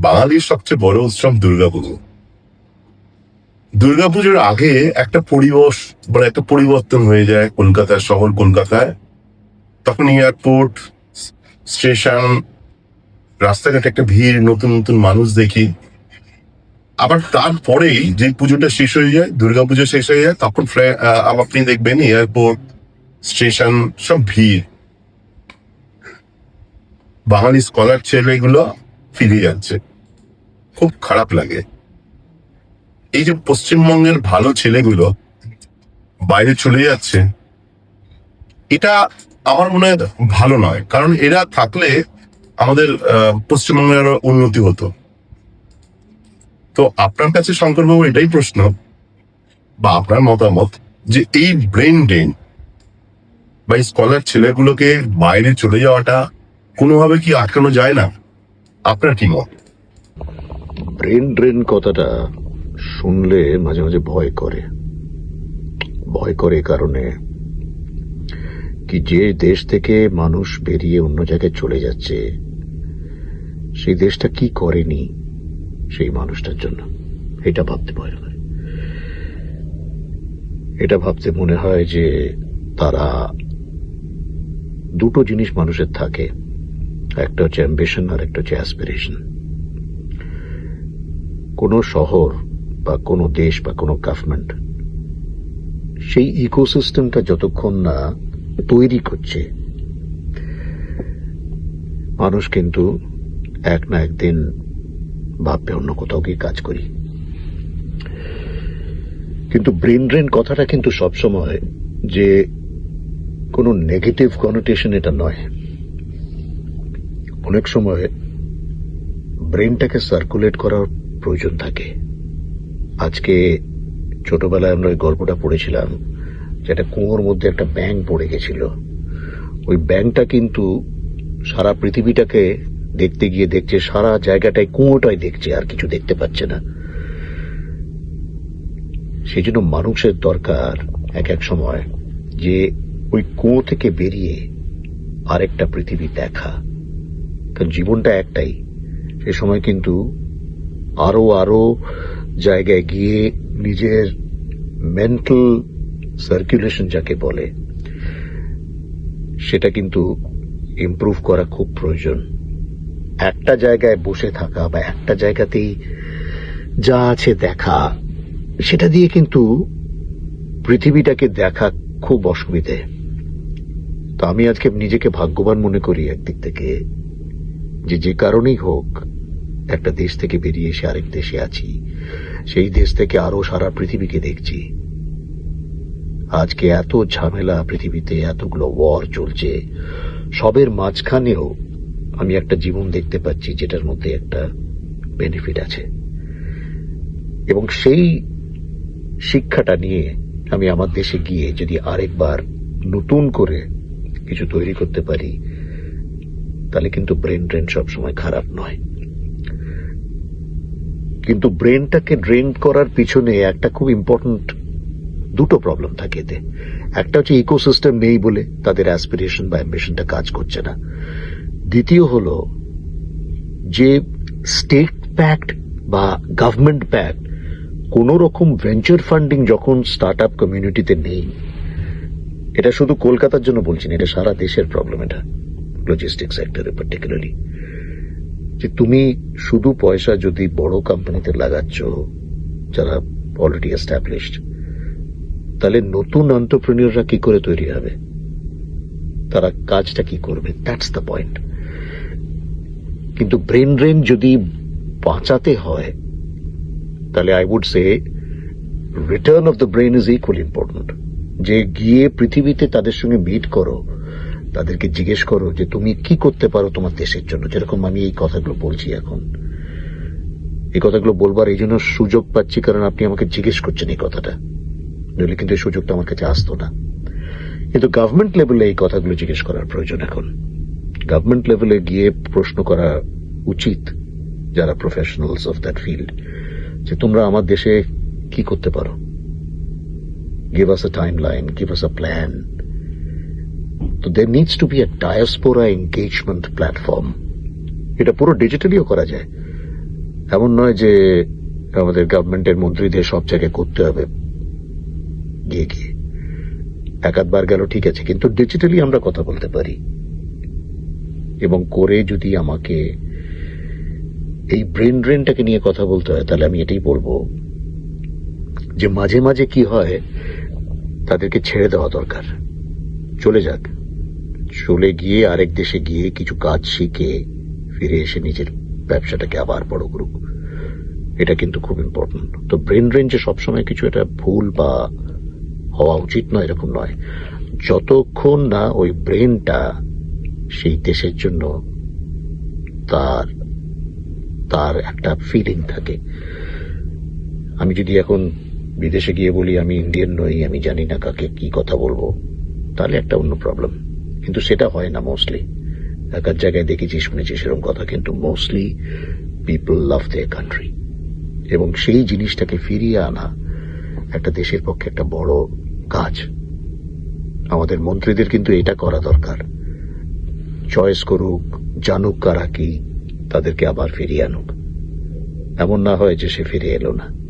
বাঙালির সবচেয়ে বড় উৎসব দুর্গাপুজো। দুর্গাপুজোর আগে একটা পরিবেশ মানে একটা পরিবর্তন হয়ে যায় কলকাতার, শহর কলকাতায়। তখন এয়ারপোর্ট, স্টেশন, রাস্তাঘাটে একটা ভিড়, নতুন নতুন মানুষ দেখি। আবার তারপরেই যে পুজোটা শেষ হয়ে যায়, দুর্গাপুজো শেষ হয়ে যায়, তখন আপনি দেখবেন এয়ারপোর্ট, স্টেশন সব ভিড়। বাঙালি স্কলার ছেলেগুলো ফিরে যাচ্ছে, খুব খারাপ লাগে। এই যে পশ্চিমবঙ্গের ভালো ছেলেগুলো বাইরে চলে যাচ্ছে, এটা আমার মনে হয় ভালো নয়। কারণ এরা থাকলে আমাদের পশ্চিমবঙ্গের আরো উন্নতি হতো। তো আপনার কাছে শঙ্করবাবু এটাই প্রশ্ন বা আপনার মতামত, যে এই ব্রেন ড্রেন বা স্কলার ছেলেগুলোকে বাইরে চলে যাওয়াটা কোনোভাবে কি আটকানো যায় না? আপনার কি মত? ব্রেন ড্রেন কথাটা শুনলে মাঝে মাঝে ভয় করে। ভয় করে কারণে কি, যে দেশ থেকে মানুষ বেরিয়ে অন্য জায়গায় চলে যাচ্ছে, সেই দেশটা কি করেনি সেই মানুষটার জন্য, এটা ভাবতে ভয় করে। এটা ভাবতে মনে হয় যে তারা দুটো জিনিস মানুষের থাকে, একটা হচ্ছে অ্যাম্বিশন আর একটা হচ্ছে অ্যাসপিরেশন। কোনো শহর বা কোনো দেশ বা কোনো গভর্নমেন্ট সেই ইকোসিস্টেমটা যতক্ষণ না তৈরি করছে, মানুষ কিন্তু এক না একদিন ভাববে অন্য কোথাও গিয়ে কাজ করি। কিন্তু ব্রেন ড্রেন কথাটা কিন্তু সবসময় যে কোনো নেগেটিভ কনোটেশন এটা নয়। অনেক সময় ব্রেনটাকে সার্কুলেট করার প্রয়োজন থাকে। আজকে ছোটবেলায় আমরা ওই গল্পটা পড়েছিলাম, যেটা কুয়োর মধ্যে একটা ব্যাঙ পড়ে গেছিল। ওই ব্যাঙটা কিন্তু সারা পৃথিবীটাকে দেখতে গিয়ে দেখছে, সারা জায়গাটায় কুয়োটাই দেখছে, আর কিছু দেখতে পাচ্ছে না। সেই জন্য মানুষের দরকার এক এক সময় যে ওই কুয়ো থেকে বেরিয়ে আরেকটা পৃথিবী দেখা। কারণ জীবনটা একটাই, সে সময় কিন্তু আরো আরো জায়গায় গিয়ে নিজের মেন্টাল সার্কুলেশন যাকে বলে, সেটা কিন্তু ইমপ্রুভ করা খুব প্রয়োজন। একটা জায়গায় বসে থাকা বা একটা জায়গাতেই যা আছে দেখা, সেটা দিয়ে কিন্তু পৃথিবীটাকে দেখা খুব অসুবিধে। তো আমি আজকে নিজেকে ভাগ্যবান মনে করি একদিক থেকে, যে কারণেই হোক একটা দেশ থেকে বেরিয়ে এসে আরেক দেশে আছি, সেই দেশ থেকে আরো সারা পৃথিবীকে দেখছি। আজকে এত ঝামেলা পৃথিবীতে, এতগুলো ওয়ার চলছে, সবের মাঝখানেও আমি একটা জীবন দেখতে পাচ্ছি যেটার মধ্যে একটা বেনিফিট আছে। এবং সেই শিক্ষাটা নিয়ে আমি আমার দেশে গিয়ে যদি আরেকবার নতুন করে কিছু তৈরি করতে পারি, তাহলে কিন্তু ব্রেন ড্রেন সবসময় খারাপ নয়। কিন্তু ব্রেনটাকে ড্রেন করার পিছনে একটা খুব ইম্পর্টেন্ট দুটো প্রবলেম থাকে এতে। একটা হচ্ছে ইকোসিস্টেম নেই বলে তাদের অ্যাসপিরেশন বা অ্যাম্বিশনটা কাজ করছে না। দ্বিতীয় হল যে স্টেট প্যাক্ট বা গভর্নমেন্ট প্যাক্ট কোন রকম ভেঞ্চার ফান্ডিং যখন স্টার্ট আপ কমিউনিটিতে নেই। এটা শুধু কলকাতার জন্য বলছি না, এটা সারা দেশের প্রবলেম। এটা লজিস্টিক সেক্টরে পার্টিকুলারলি, যে তুমি শুধু পয়সা যদি বড় কোম্পানিতে লাগাচ্ছ যারা অলরেডি এস্টাবলিশড, তাহলে নতুন এন্টারপ্রেনিয়ররা কি করে তৈরি হবে, তারা কাজটা কি করবে? That's the point. কিন্তু ব্রেন ড্রেন যদি বাঁচাতে হয়, তাহলে I would say return of the brain is equally important. যে গিয়ে পৃথিবীতে তাদের সঙ্গে মিট করো, তাদেরকে জিজ্ঞেস করো যে তুমি কি করতে পারো তোমার দেশের জন্য। যেরকম আমি এই কথাগুলো বলছি এখন, এই কথাগুলো বলবার এই জন্য সুযোগ পাচ্ছি কারণ আপনি আমাকে জিজ্ঞেস করছেন এই কথাটা, নইলে কিন্তু এই সুযোগটা আমার কাছে আসতো না। কিন্তু গভর্নমেন্ট লেভেলে এই কথাগুলো জিজ্ঞেস করার প্রয়োজন। এখন গভর্নমেন্ট লেভেলে গিয়ে প্রশ্ন করা উচিত যারা প্রফেশনালস অফ দ্যাট ফিল্ড, যে তোমরা আমার দেশে কি করতে পারো, give us a timeline, give us a plan. So there needs to be a diaspora engagement platform. এটা পুরো ডিজিটালিও করা যায়। এমন নয় যে আমাদের গভর্নমেন্টের মন্ত্রীদের সব জায়গায় করতে হবে গিয়ে গিয়ে। এক আধবার গেল ঠিক আছে, কিন্তু ডিজিটালি আমরা কথা বলতে পারি। এবং করে যদি আমাকে এই ব্রেন ড্রেনটাকে নিয়ে কথা বলতে হয়, তাহলে আমি এটাই বলবো যে মাঝে মাঝে কি হয়, তাদেরকে ছেড়ে দেওয়া দরকার। চলে যাক, চলে গিয়ে আরেক দেশে গিয়ে কিছু কাজ শিখে ফিরে এসে নিজের ব্যবসাটাকে আবার বড় করুক। এটা কিন্তু খুব ইম্পর্টেন্ট। তো ব্রেন ড্রেন যে সবসময় কিছু এটা ভুল বা হওয়া উচিত নয় এরকম নয়, যতক্ষণ না ওই ব্রেনটা সেই দেশের জন্য তার তার একটা ফিলিং থাকে। আমি যদি এখন বিদেশে গিয়ে বলি আমি ইন্ডিয়ান নই, আমি জানি না কাকে কি কথা বলবো, তাহলে একটা অন্য প্রবলেম। কিন্তু সেটা হয় না মোস্টলি। এক এক জায়গায় দেখেছি শুনেছি সেরকম কথা, কিন্তু mostly people love their country. এবং সেই জিনিসটাকে ফিরিয়ে আনা একটা দেশের পক্ষে একটা বড় কাজ। আমাদের মন্ত্রীদের কিন্তু এটা করা দরকার। চয়েস করুক, জানুক কারা কি, তাদেরকে আবার ফিরিয়ে আনুক। এমন না হয় যে সে ফিরে এলো না।